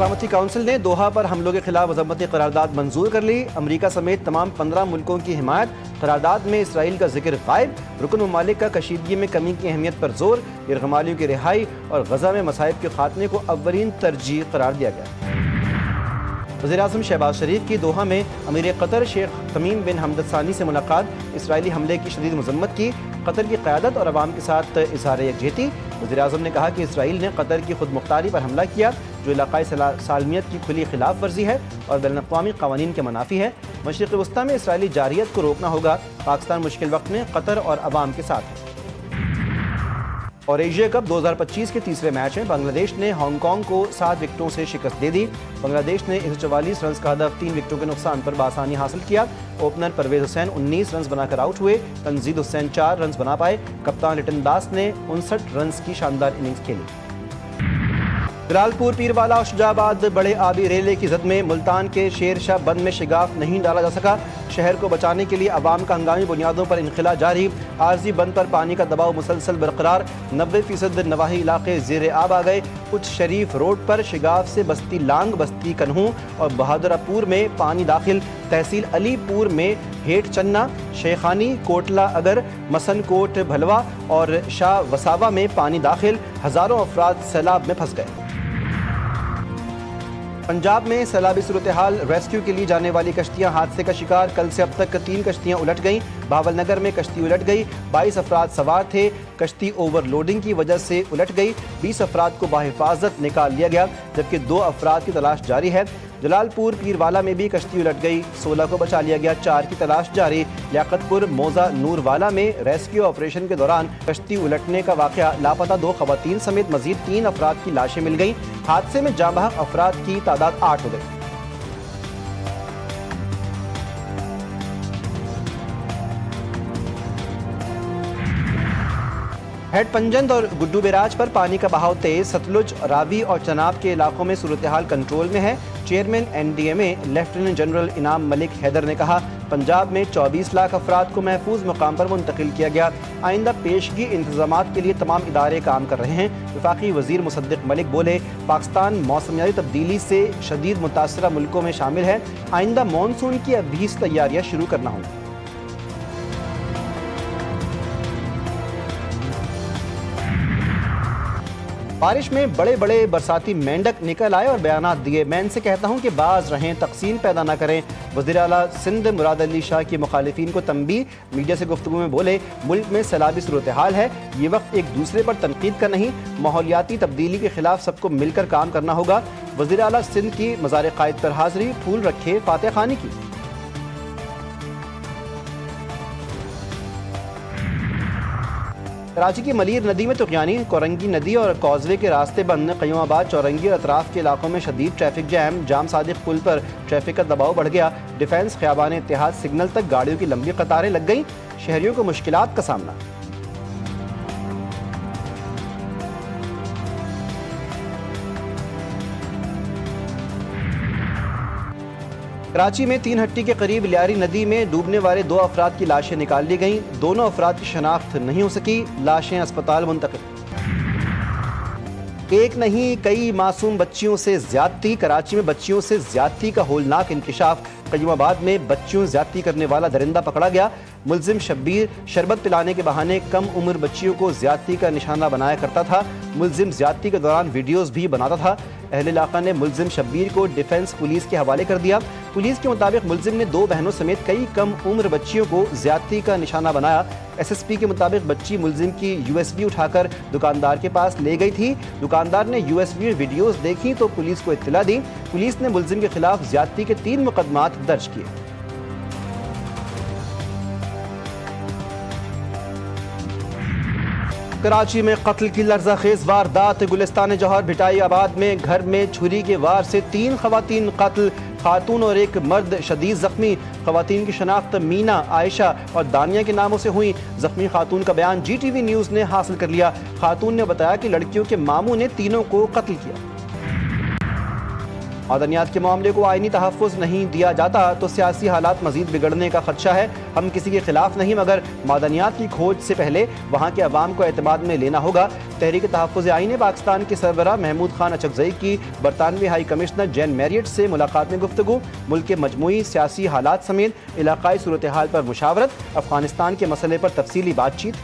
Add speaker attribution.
Speaker 1: सलामती काउंसिल ने दोहा पर हमलों के खिलाफ मजम्मती करारदाद मंजूर कर ली। अमरीका समेत तमाम 15 मुल्कों की हिमायत। करारदाद में इसराइल का जिक्र गायब। रुकन ममालिक का कशीदगी में कमी की अहमियत पर जोर। यरगमालियों की रिहाई और गजा में मसाइब के खात्मे को अव्वलीन तरजीह करार दिया गया। वज़ीर-ए-आज़म शहबाज शरीफ की दोहा में अमीर कतर शेख तमीम बिन हमद सानी से मुलाकात। इसराइली हमले की शदीद मजम्मत की। कतर की क़यादत और अवाम के साथ इज़हार यकजहती। वज़ीर-ए-आज़म ने कहा कि इसराइल ने कतर की खुद मुख्तारी पर हमला किया, जो इलाक़ाई सालमियत की खुली खिलाफ वर्जी है और बैनुल-अक़वामी क़वानीन के मनाफी है। मशरिक़ वस्ता में इसराइली जारियत को रोकना होगा। पाकिस्तान मुश्किल वक्त में कतर और अवाम के साथ है। और एशिया कप 2025 के तीसरे मैच में बांग्लादेश ने हांगकांग को 7 विकेटों से शिकस्त दे दी। बांग्लादेश ने 144 रन का हदफ 3 विकेटों के नुकसान पर बासानी हासिल किया। ओपनर परवेज हुसैन 19 रन बनाकर आउट हुए। तंजीद हुसैन 4 रन बना पाए। कप्तान लिटन दास ने 59 रन की शानदार इनिंग्स खेली। जलालपुर पीरवाला और शुजाबाद बड़े आबी रेले की जद में मुल्तान के शेरशाह बंद में शिगाफ नहीं डाला जा सका। शहर को बचाने के लिए अवाम का हंगामी बुनियादों पर इनखिला जारी। आर्जी बंद पर पानी का दबाव मुसलसल बरकरार। 90% नवाही इलाके ज़ेरे आब आ गए। उच्च शरीफ रोड पर शिगाफ से बस्ती लांग, बस्ती कन्हू और बहादुरापुर में पानी दाखिल। तहसील अलीपुर में हेठ चन्ना, शेखानी, कोटला अगर, मसनकोट भलवा और शाह वसावा में पानी दाखिल। हज़ारों अफराद सैलाब में फंस गए। पंजाब में सैलाबी सूरत हाल। रेस्क्यू के लिए जाने वाली कश्तियां हादसे का शिकार। कल से अब तक 3 कश्तियां उलट गईं। भावलनगर में कश्ती उलट गई। 22 अफराद सवार थे। कश्ती ओवरलोडिंग की वजह से उलट गई। 20 अफराद को बाहिफाजत निकाल लिया गया, जबकि 2 अफराद की तलाश जारी है। जलालपुर पीरवाला में भी कश्ती उलट गई। 16 को बचा लिया गया, 4 की तलाश जारी। लियाकतपुर मौजा नूरवाला में रेस्क्यू ऑपरेशन के दौरान कश्ती उलटने का वाक़या। लापता 2 ख़वातीन समेत मजीद 3 अफराद की लाशें मिल गईं। हादसे में जाँ बहक अफराद की तादाद 8 हो गई। हेड पंजंद और गुड्डू बैराज पर पानी का बहाव तेज। सतलुज, रावी और चनाब के इलाकों में सूरत हाल कंट्रोल में है। चेयरमैन NDMA लेफ्टिनेंट जनरल इनाम मलिक हैदर ने कहा, पंजाब में 24 लाख अफराद को महफूज मुकाम पर मुंतकिल किया गया। आइंदा पेशगी इंतजामात के लिए तमाम इदारे काम कर रहे हैं। वफाकी वजीर मुसद्दिक मलिक बोले, पाकिस्तान मौसमियाती तब्दीली से शदीद मुतासरा मुल्कों में शामिल है। आइंदा मानसून की अभी से तैयारियां शुरू करना होंगी। बारिश में बड़े बड़े बरसाती मेंढक निकल आए और बयानात दिए। मैं इनसे कहता हूं कि बाज रहें, तकसीम पैदा ना करें। वज़ीर आला सिंध मुराद अली शाह की मुखालिफिन को तंबीह। मीडिया से गुफ्तगू में बोले, मुल्क में सैलाबी सूरत हाल है। ये वक्त एक दूसरे पर तनकीद का नहीं, माहौलियाती तब्दीली के खिलाफ सबको मिलकर काम करना होगा। वज़ीर आला सिंध की मज़ार क़ायद पर हाज़री। फूल रखे फातह खानी की। कराची की मलीर नदी में तुग़यानी। कोरंगी नदी और कॉजवे के रास्ते बंद। क़य्यूमाबाद, चौरंगी और अतराफ़ के इलाकों में शदीद ट्रैफिक जैम। जाम सादिक पुल पर ट्रैफिक का दबाव बढ़ गया। डिफेंस ख़ियाबान इत्तेहाद सिग्नल तक गाड़ियों की लंबी कतारें लग गईं। शहरियों को मुश्किलात का सामना। कराची में 3 हट्टी के करीब लियारी नदी में डूबने वाले 2 अफराद की लाशें निकाल ली गईं। दोनों अफराद की शनाख्त नहीं हो सकी। लाशें अस्पताल मुंतकिल। एक नहीं कई मासूम बच्चियों से ज्यादती। कराची में बच्चियों से ज्यादती का होलनाक इंकिशाफ। क़य्यूमाबाद में बच्चियों ज्यादती करने वाला दरिंदा पकड़ा गया। मुलजिम शब्बीर शरबत पिलाने के बहाने कम उम्र बच्चियों को ज्यादती का निशाना बनाया करता था। मुलजिम ज्यादती के दौरान वीडियोस भी बनाता था। अहले इलाका ने मुलजिम शब्बीर को डिफेंस पुलिस के हवाले कर दिया। पुलिस के मुताबिक मुलजिम ने 2 बहनों समेत कई कम उम्र बच्चियों को ज्यादती का निशाना बनाया। SSP के मुताबिक बच्ची मुलजिम की USB उठाकर दुकानदार के पास ले गई थी। दुकानदार ने USB वीडियोस देखी तो पुलिस को इत्तला दी। पुलिस ने मुलजिम के खिलाफ ज्यादती के 3 मुकदमात दर्ज किए। कराची में कत्ल की लर्ज़ाखेज़ वारदात। गुलिस्तान जौहर भिटाई आबाद में घर में छुरी के वार से 3 ख़वातीन कत्ल। खातून और एक मर्द शदीद जख्मी। ख़वातीन की शनाख्त मीना, आयशा और दानिया के नामों से हुई। जख्मी खातून का बयान GTV न्यूज़ ने हासिल कर लिया। खातून ने बताया कि लड़कियों के मामू ने तीनों को कत्ल किया। मादनियात के मामले को आईनी तहफ़्फ़ुज़ नहीं दिया जाता तो सियासी हालात मज़ीद बिगड़ने का खदशा है। हम किसी के खिलाफ नहीं, मगर मादनियात की खोज से पहले वहाँ के अवाम को एतमाद में लेना होगा। तहरीक तहफ़्फ़ुज़ आईन पाकिस्तान के सरबराह महमूद खान अचकज़ई की बरतानवी हाई कमिश्नर जैन मैरियट से मुलाकात में गुफ्तगू, मुल्क के मजमूई सियासी हालात समेत इलाकाई सूरत हाल पर मुशावरत, अफगानिस्तान के मसले पर तफसीली बातचीत।